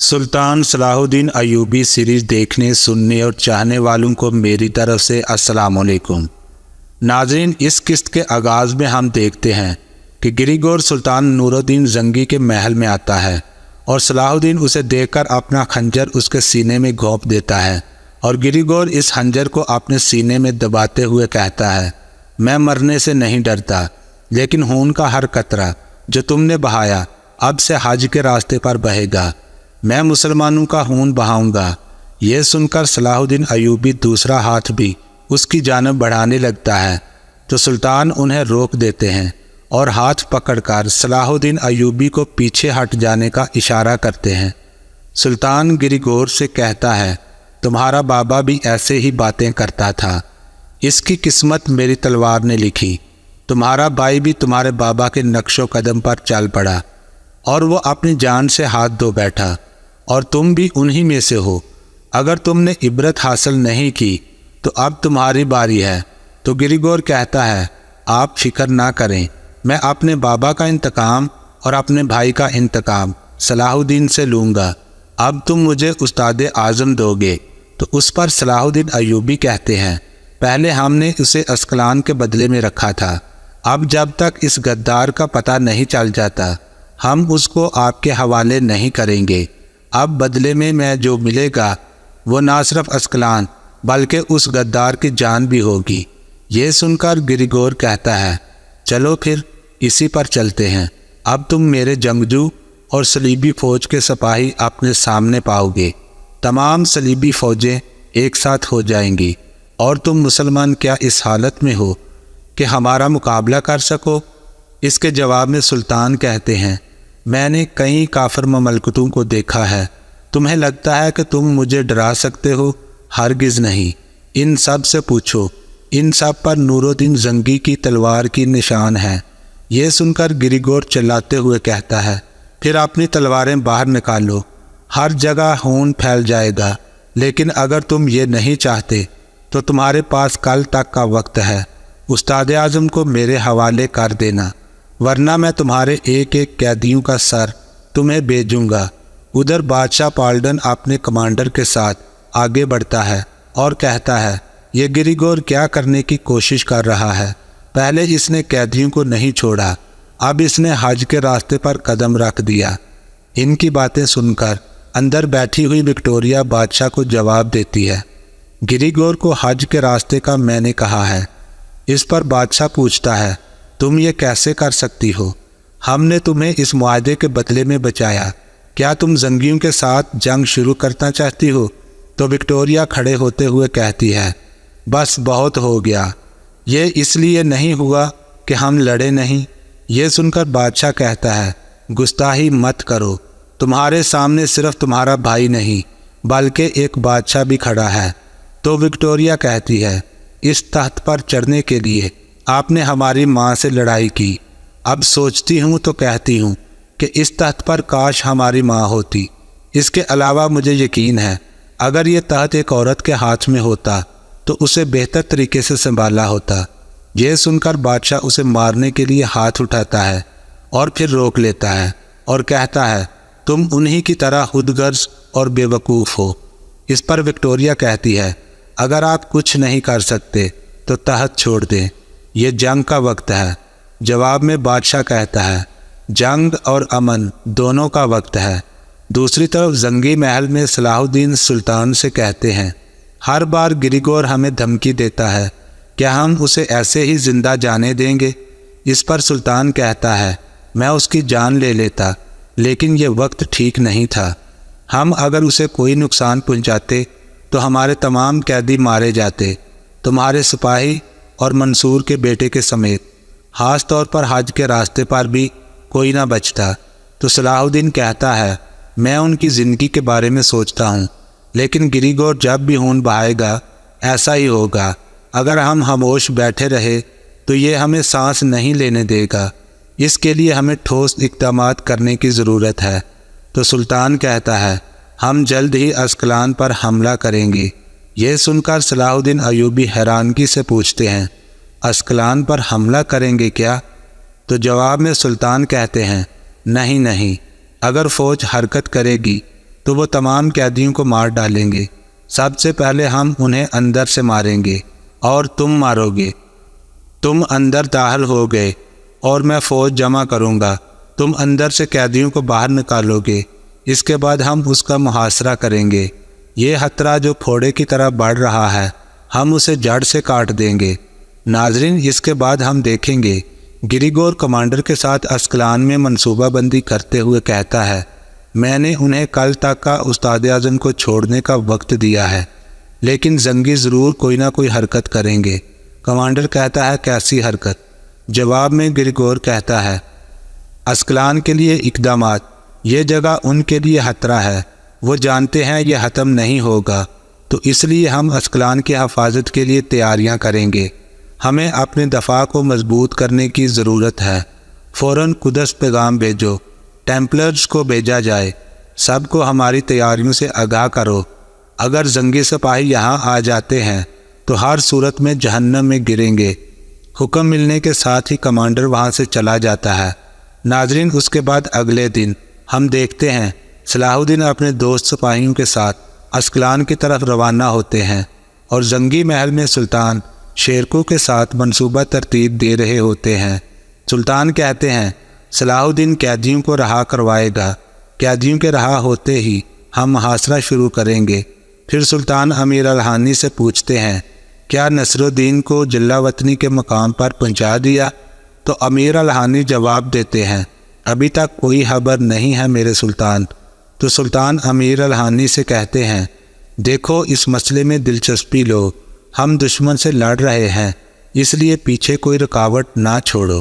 سلطان صلاح الدین ایوبی سیریز دیکھنے سننے اور چاہنے والوں کو میری طرف سے السلام علیکم۔ ناظرین، اس قسط کے آغاز میں ہم دیکھتے ہیں کہ گریگور سلطان نور الدین زنگی کے محل میں آتا ہے اور صلاح الدین اسے دیکھ کر اپنا خنجر اس کے سینے میں گھونپ دیتا ہے اور گریگور اس خنجر کو اپنے سینے میں دباتے ہوئے کہتا ہے، میں مرنے سے نہیں ڈرتا، لیکن خون کا ہر قطرہ جو تم نے بہایا اب سے حج کے راستے پر بہے گا، میں مسلمانوں کا خون بہاؤں گا۔ یہ سن کر صلاح الدین ایوبی دوسرا ہاتھ بھی اس کی جانب بڑھانے لگتا ہے تو سلطان انہیں روک دیتے ہیں اور ہاتھ پکڑ کر صلاح الدین ایوبی کو پیچھے ہٹ جانے کا اشارہ کرتے ہیں۔ سلطان گریگور سے کہتا ہے، تمہارا بابا بھی ایسے ہی باتیں کرتا تھا، اس کی قسمت میری تلوار نے لکھی، تمہارا بھائی بھی تمہارے بابا کے نقش و قدم پر چل پڑا اور وہ اپنی جان سے ہاتھ دھو بیٹھا، اور تم بھی انہی میں سے ہو۔ اگر تم نے عبرت حاصل نہیں کی تو اب تمہاری باری ہے۔ تو گریگور کہتا ہے، آپ فکر نہ کریں، میں اپنے بابا کا انتقام اور اپنے بھائی کا انتقام صلاح الدین سے لوں گا۔ اب تم مجھے استاد اعظم دو گے۔ تو اس پر صلاح الدین ایوبی کہتے ہیں، پہلے ہم نے اسے اسقلان کے بدلے میں رکھا تھا، اب جب تک اس غدار کا پتہ نہیں چل جاتا ہم اس کو آپ کے حوالے نہیں کریں گے۔ اب بدلے میں جو ملے گا وہ نہ صرف اسقلان بلکہ اس غدار کی جان بھی ہوگی۔ یہ سن کر گریگور کہتا ہے، چلو پھر اسی پر چلتے ہیں، اب تم میرے جنگجو اور صلیبی فوج کے سپاہی اپنے سامنے پاؤ گے، تمام صلیبی فوجیں ایک ساتھ ہو جائیں گی، اور تم مسلمان کیا اس حالت میں ہو کہ ہمارا مقابلہ کر سکو؟ اس کے جواب میں سلطان کہتے ہیں، میں نے کئی کافر مملکتوں کو دیکھا ہے، تمہیں لگتا ہے کہ تم مجھے ڈرا سکتے ہو؟ ہرگز نہیں۔ ان سب سے پوچھو، ان سب پر نور الدین زنگی کی تلوار کی نشان ہے۔ یہ سن کر گریگور چلاتے ہوئے کہتا ہے، پھر اپنی تلواریں باہر نکالو، ہر جگہ خون پھیل جائے گا، لیکن اگر تم یہ نہیں چاہتے تو تمہارے پاس کل تک کا وقت ہے، استاد اعظم کو میرے حوالے کر دینا، ورنہ میں تمہارے ایک ایک قیدیوں کا سر تمہیں بھیجوں گا۔ ادھر بادشاہ پالڈن اپنے کمانڈر کے ساتھ آگے بڑھتا ہے اور کہتا ہے، یہ گریگور کیا کرنے کی کوشش کر رہا ہے؟ پہلے اس نے قیدیوں کو نہیں چھوڑا، اب اس نے حج کے راستے پر قدم رکھ دیا۔ ان کی باتیں سن کر اندر بیٹھی ہوئی وکٹوریہ بادشاہ کو جواب دیتی ہے، گریگور کو حج کے راستے کا میں نے کہا ہے۔ اس پر بادشاہ پوچھتا ہے، تم یہ کیسے کر سکتی ہو؟ ہم نے تمہیں اس معاہدے کے بدلے میں بچایا، کیا تم زنگیوں کے ساتھ جنگ شروع کرنا چاہتی ہو؟ تو وکٹوریہ کھڑے ہوتے ہوئے کہتی ہے، بس بہت ہو گیا، یہ اس لیے نہیں ہوا کہ ہم لڑے نہیں۔ یہ سن کر بادشاہ کہتا ہے، گستاخی مت کرو، تمہارے سامنے صرف تمہارا بھائی نہیں بلکہ ایک بادشاہ بھی کھڑا ہے۔ تو وکٹوریہ کہتی ہے، اس تخت پر چڑھنے کے لیے آپ نے ہماری ماں سے لڑائی کی، اب سوچتی ہوں تو کہتی ہوں کہ اس تخت پر کاش ہماری ماں ہوتی۔ اس کے علاوہ مجھے یقین ہے اگر یہ تخت ایک عورت کے ہاتھ میں ہوتا تو اسے بہتر طریقے سے سنبھالا ہوتا۔ یہ سن کر بادشاہ اسے مارنے کے لیے ہاتھ اٹھاتا ہے اور پھر روک لیتا ہے اور کہتا ہے، تم انہی کی طرح خود غرض اور بے وقوف ہو۔ اس پر وکٹوریہ کہتی ہے، اگر آپ کچھ نہیں کر سکتے تو تخت چھوڑ دیں، یہ جنگ کا وقت ہے۔ جواب میں بادشاہ کہتا ہے، جنگ اور امن دونوں کا وقت ہے۔ دوسری طرف زنگی محل میں صلاح الدین سلطان سے کہتے ہیں، ہر بار گریگور ہمیں دھمکی دیتا ہے، کیا ہم اسے ایسے ہی زندہ جانے دیں گے؟ اس پر سلطان کہتا ہے، میں اس کی جان لے لیتا، لیکن یہ وقت ٹھیک نہیں تھا۔ ہم اگر اسے کوئی نقصان پہنچاتے تو ہمارے تمام قیدی مارے جاتے، تمہارے سپاہی اور منصور کے بیٹے کے سمیت، خاص طور پر حج کے راستے پر بھی کوئی نہ بچتا۔ تو صلاح الدین کہتا ہے، میں ان کی زندگی کے بارے میں سوچتا ہوں، لیکن گریگور جب بھی خون بہائے گا ایسا ہی ہوگا۔ اگر ہم خاموش بیٹھے رہے تو یہ ہمیں سانس نہیں لینے دے گا، اس کے لیے ہمیں ٹھوس اقدامات کرنے کی ضرورت ہے۔ تو سلطان کہتا ہے، ہم جلد ہی اسقلان پر حملہ کریں گے۔ یہ سن کر صلاح الدین ایوبی حیرانگی سے پوچھتے ہیں، اسقلان پر حملہ کریں گے کیا؟ تو جواب میں سلطان کہتے ہیں، نہیں، اگر فوج حرکت کرے گی تو وہ تمام قیدیوں کو مار ڈالیں گے۔ سب سے پہلے ہم انہیں اندر سے ماریں گے اور تم مارو گے۔ تم اندر داخل ہو گئے اور میں فوج جمع کروں گا، تم اندر سے قیدیوں کو باہر نکالو گے۔ اس کے بعد ہم اس کا محاصرہ کریں گے۔ یہ خطرہ جو پھوڑے کی طرح بڑھ رہا ہے، ہم اسے جڑ سے کاٹ دیں گے۔ ناظرین، اس کے بعد ہم دیکھیں گے گریگور کمانڈر کے ساتھ اسکلان میں منصوبہ بندی کرتے ہوئے کہتا ہے، میں نے انہیں کل تک کا استاد اعظم کو چھوڑنے کا وقت دیا ہے، لیکن زنگی ضرور کوئی نہ کوئی حرکت کریں گے۔ کمانڈر کہتا ہے، کیسی حرکت؟ جواب میں گریگور کہتا ہے، اسکلان کے لیے اقدامات۔ یہ جگہ ان کے لیے خطرہ ہے، وہ جانتے ہیں یہ ختم نہیں ہوگا، تو اس لیے ہم اسکلان کی حفاظت کے لیے تیاریاں کریں گے۔ ہمیں اپنے دفاع کو مضبوط کرنے کی ضرورت ہے۔ فوراً قدس پیغام بھیجو، ٹیمپلرز کو بھیجا جائے، سب کو ہماری تیاریوں سے آگاہ کرو۔ اگر زنگی سپاہی یہاں آ جاتے ہیں تو ہر صورت میں جہنم میں گریں گے۔ حکم ملنے کے ساتھ ہی کمانڈر وہاں سے چلا جاتا ہے۔ ناظرین، اس کے بعد اگلے دن ہم دیکھتے ہیں صلاح الدین اپنے دوست سپاہیوں کے ساتھ اسکلان کی طرف روانہ ہوتے ہیں اور زنگی محل میں سلطان شیرکو کے ساتھ منصوبہ ترتیب دے رہے ہوتے ہیں۔ سلطان کہتے ہیں، صلاح الدین قیدیوں کو رہا کروائے گا۔ قیدیوں کے رہا ہوتے ہی ہم محاصرہ شروع کریں گے۔ پھر سلطان امیر الہانی سے پوچھتے ہیں، کیا نصر الدین کو جلا وطنی کے مقام پر پہنچا دیا؟ تو امیر الہانی جواب دیتے ہیں، ابھی تک کوئی خبر نہیں ہے میرے سلطان۔ تو سلطان امیر الہانی سے کہتے ہیں، دیکھو اس مسئلے میں دلچسپی لو، ہم دشمن سے لڑ رہے ہیں، اس لیے پیچھے کوئی رکاوٹ نہ چھوڑو۔